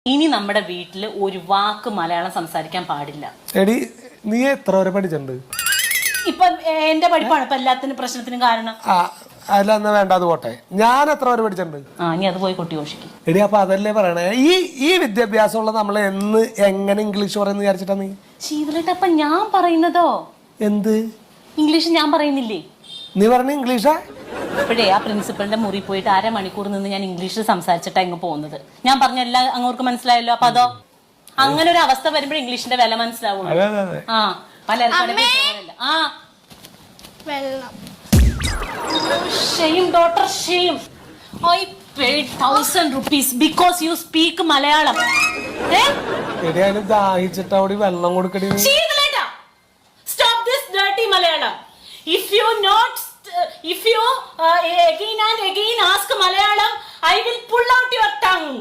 ഇനി നമ്മുടെ വീട്ടില് ഒരു വാക്ക് മലയാളം സംസാരിക്കാൻ പാടില്ല. എടി നീ എത്ര വരെ പഠിച്ചിട്ടുണ്ട്? ഇപ്പൊ എന്റെ പഠിപ്പാണ് ഇപ്പൊ എല്ലാത്തിനും പ്രശ്നത്തിനും കാരണം. അല്ല എന്നാ വേണ്ട, അത് പോട്ടെ. ഞാൻ എത്ര വരെ പഠിച്ചിട്ടുണ്ട്? ഇനി അത് പോയി കൊട്ടി ഘോഷിക്കും. എടി അപ്പൊ അതല്ലേ പറയണേ, ഈ വിദ്യാഭ്യാസമുള്ള നമ്മൾ എങ്ങനെ ഇംഗ്ലീഷ് പറയുന്ന വിചാരിച്ചിട്ടാ നീ? ശീതളേട്ട അപ്പൊ ഞാൻ പറയുന്നതോ എന്ത് ഇംഗ്ലീഷ് ഞാൻ പറയുന്നില്ലേ? നീ പറഞ്ഞ ഇംഗ്ലീഷാ? ഇപ്പോഴേ ആ പ്രിൻസിപ്പളിന്റെ മുറി പോയിട്ട് 1/2 മണിക്കൂർ നിന്ന് ഞാൻ ഇംഗ്ലീഷിൽ സംസാരിച്ചിട്ടാ ഇങ്ങ് പോകുന്നത്. ഞാൻ പറഞ്ഞ എല്ലാം അങ്ങോട്ട് മനസ്സിലായല്ലോ. അപ്പൊ അതോ അങ്ങനെ ഒരു അവസ്ഥ വരുമ്പോൾ ഇംഗ്ലീഷിന്റെ വില മനസ്സിലാവുള്ളൂ. പലർക്കും shame daughter shame. I paid 1,000 rupees because you speak Malayalam. എടി അതിന് ദാഹിച്ചിട്ട് അവിടെ വെള്ളം കൊടുക്കടി. Stop this dirty Malayalam. If you again and again ask Malayalam, I will pull out your tongue.